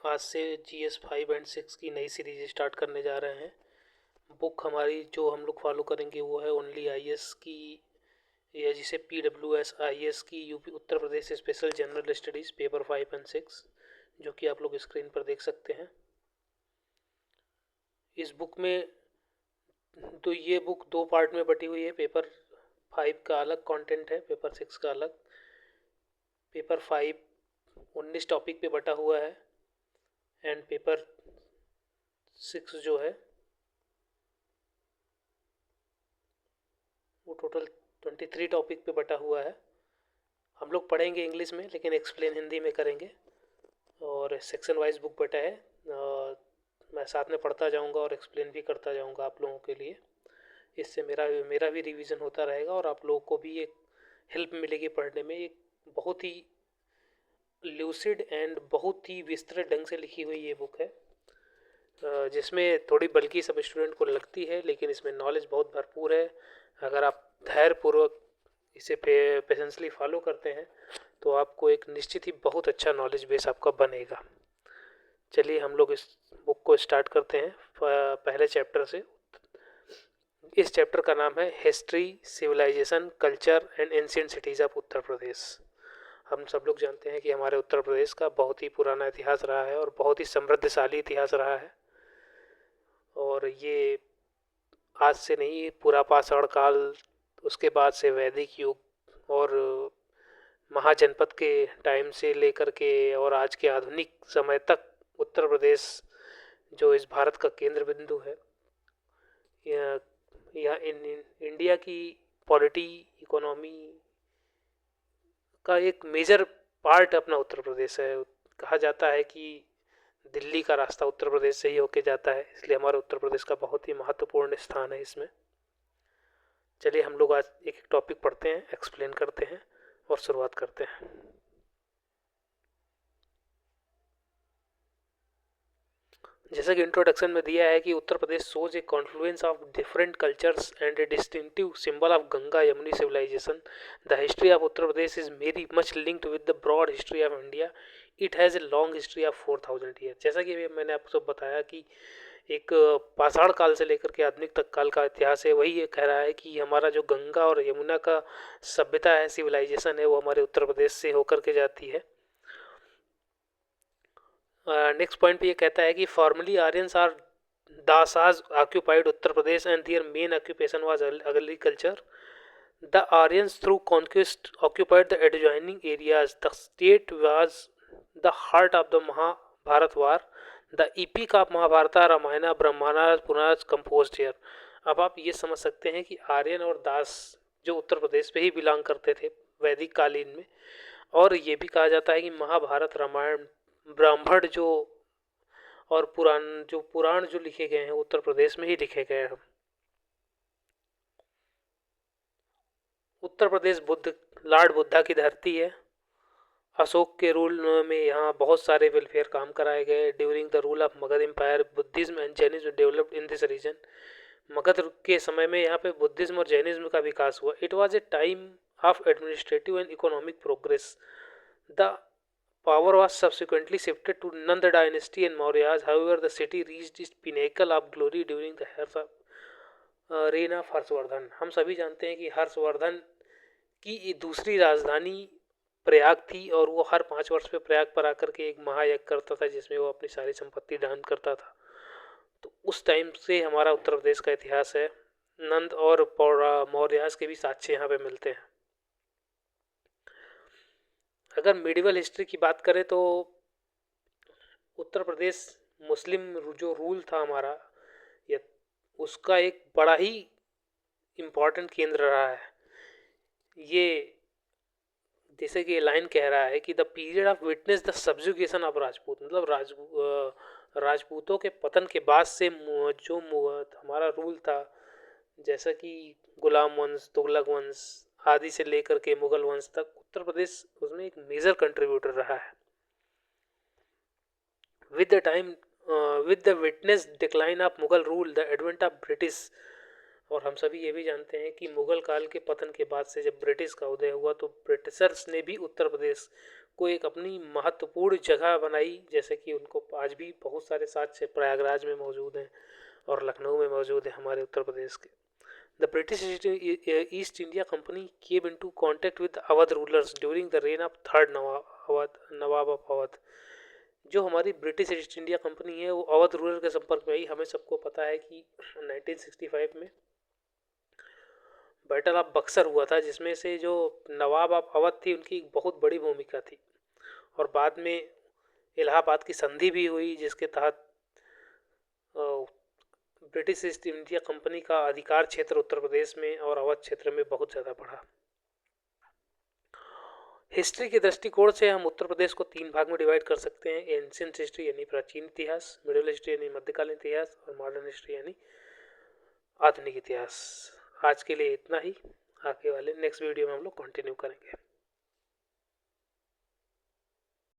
आज से GS 5 and 6 की नई सीरीज स्टार्ट करने जा रहे हैं। बुक हमारी जो हम लोग फॉलो करेंगे वो है ओनली IS की, या जिसे PWS IS की UP Uttar Pradesh special general studies paper 5 and 6, जो कि आप लोग स्क्रीन पर देख सकते हैं। इस बुक में तो ये बुक दो पार्ट में बटी हुई है। पेपर 5 का अलग कंटेंट है, पेपर 6 का अलग। पेपर 5 19 टॉपिक पे बटा हुआ है एंड पेपर 6 जो है वो टोटल 23 टॉपिक पे बटा हुआ है। हम लोग पढ़ेंगे इंग्लिश में, लेकिन एक्सप्लेन हिंदी में करेंगे। और सेक्शन वाइज बुक बटा है। मैं साथ में पढ़ता जाऊंगा और एक्सप्लेन भी करता जाऊंगा आप लोगों के लिए। इससे मेरा मेरा भी रिवीजन होता रहेगा और आप लोगों को भी एक हेल्प मिलेगी पढ़ने में। एक बहुत ही ल्यूसिड एंड बहुत ही विस्तृत ढंग से लिखी हुई ये बुक है, जिसमें थोड़ी बल्कि सब स्टूडेंट को लगती है, लेकिन इसमें नॉलेज बहुत भरपूर है। अगर आप धैर्यपूर्वक इसे पेशेंसली फॉलो करते हैं तो आपको एक निश्चित ही बहुत अच्छा नॉलेज बेस आपका बनेगा। चलिए हम लोग इस बुक को स्टार्ट करते हैं पहले चैप्टर से। इस चैप्टर का नाम है history, civilization, culture and ancient cities of Uttar Pradesh. हम सब लोग जानते हैं कि हमारे उत्तर प्रदेश का बहुत ही पुराना इतिहास रहा है और बहुत ही समृद्धशाली इतिहास रहा है। और ये आज से नहीं, पूरा पाषाण काल, उसके बाद से वैदिक युग और महाजनपद के टाइम से लेकर के और आज के आधुनिक समय तक उत्तर प्रदेश जो इस भारत का केंद्र बिंदु है, यह इंडिया की पॉलिटी इकोनॉमी का एक मेजर पार्ट अपना उत्तर प्रदेश है। कहा जाता है कि दिल्ली का रास्ता उत्तर प्रदेश से ही होके जाता है, इसलिए हमारे उत्तर प्रदेश का बहुत ही महत्वपूर्ण स्थान है इसमें। चलिए हम लोग आज एक एक टॉपिक पढ़ते हैं, एक्सप्लेन करते हैं और शुरुआत करते हैं। जैसा कि इंट्रोडक्शन में दिया है कि Uttar Pradesh shows a confluence of different cultures and a distinctive symbol of Ganga Yamuni civilization. The history of Uttar Pradesh is very much linked with the broad history of India. It has a long history of 4000 year. जैसा कि मैंने आपको सब बताया कि एक पाषाण काल से लेकर के आधुनिक तक काल का इतिहास है। वही ये कह रहा है कि हमारा जो गंगा और यमुना का सभ्यता है, सिविलाइजेशन है, वो हमारे उत्तर प्रदेश से होकर के जाती है। नेक्स्ट पॉइंट पे ये कहता है कि formerly Aryans or Dasas occupied Uttar Pradesh and their main occupation was agriculture. The Aryans through conquest occupied the adjoining areas. The state was the heart of the Mahabharata war. The epic of Mahabharata Ramayana Brahmanda Purana composed here. अब आप ये समझ सकते हैं कि आर्यन और दास जो उत्तर प्रदेश पे ही बिलोंग करते थे वैदिक कालीन में। और ये भी कहा जाता है कि महाभारत रामायण ब्राह्मण जो और पुराण जो लिखे गए हैं उत्तर प्रदेश में ही लिखे गए हैं। उत्तर प्रदेश लॉर्ड बुद्धा की धरती है। अशोक के रूल में यहाँ बहुत सारे वेलफेयर काम कराए गए। During the rule of Magadh empire Buddhism and Jainism developed in this region. Magadh के समय में यहाँ पे बुद्धिज्म और जैनिज्म का विकास हुआ। It was a time of administrative and economic progress. The power was subsequently shifted to Nanda dynasty and Mauryas. However, the city reached its pinnacle of glory during the reign of Harshvardhan. हम सभी जानते हैं कि हर्षवर्धन की दूसरी राजधानी प्रयाग थी और वो हर 5 वर्ष पे प्रयाग पर आकर के एक महायज्ञ करता था, जिसमें वो अपनी सारी संपत्ति दान करता था। तो उस टाइम से हमारा उत्तर प्रदेश का इतिहास है। नंद और मौर्यास के भी साक्ष्य यहाँ पे मिलते हैं। अगर मिडिवल हिस्ट्री की बात करें तो उत्तर प्रदेश मुस्लिम जो रूल था हमारा, या उसका एक बड़ा ही इम्पोर्टेंट केंद्र रहा है। ये जैसे कि लाइन कह रहा है कि the period of witness the subjugation of Rajput, मतलब राजपूतों के पतन के बाद से जो हमारा रूल था, जैसा कि गुलाम वंश, तुगलक वंश आदि से लेकर के मुगल वंश तक, उत्तर प्रदेश उसमें एक मेजर कंट्रीब्यूटर रहा है। With the time with the witness decline of Mughal rule the advent of British. और हम सभी ये भी जानते हैं कि मुगल काल के पतन के बाद से जब ब्रिटिश का उदय हुआ तो ब्रिटिशर्स ने भी उत्तर प्रदेश को एक अपनी महत्वपूर्ण जगह बनाई, जैसे कि उनको आज भी बहुत सारे साक्ष्य प्रयागराज में मौजूद हैं और लखनऊ में मौजूद है हमारे उत्तर प्रदेश के। The British east India company came into contact with Awadh rulers during the rain of third Nawab of Awadh. जो हमारी ब्रिटिश ईस्ट इंडिया कंपनी है वो अवध रूलर के संपर्क में आई। हमें सबको पता है कि 1965 में बैटल ऑफ बक्सर हुआ था, जिसमें से जो नवाब ऑफ अवध थी उनकी बहुत बड़ी भूमिका थी। और बाद में इलाहाबाद की संधि भी हुई, जिसके तहत ब्रिटिश ईस्ट इंडिया कंपनी का अधिकार क्षेत्र उत्तर प्रदेश में और अवध क्षेत्र में बहुत ज़्यादा बढ़ा। हिस्ट्री के दृष्टिकोण से हम उत्तर प्रदेश को 3 भाग में डिवाइड कर सकते हैं। एंशिएंट हिस्ट्री यानी प्राचीन इतिहास, मिडिल हिस्ट्री यानी मध्यकालीन इतिहास, और मॉडर्न हिस्ट्री यानी आधुनिक इतिहास। आज के लिए इतना ही। आगे वाले नेक्स्ट वीडियो में हम लोग कंटिन्यू करेंगे।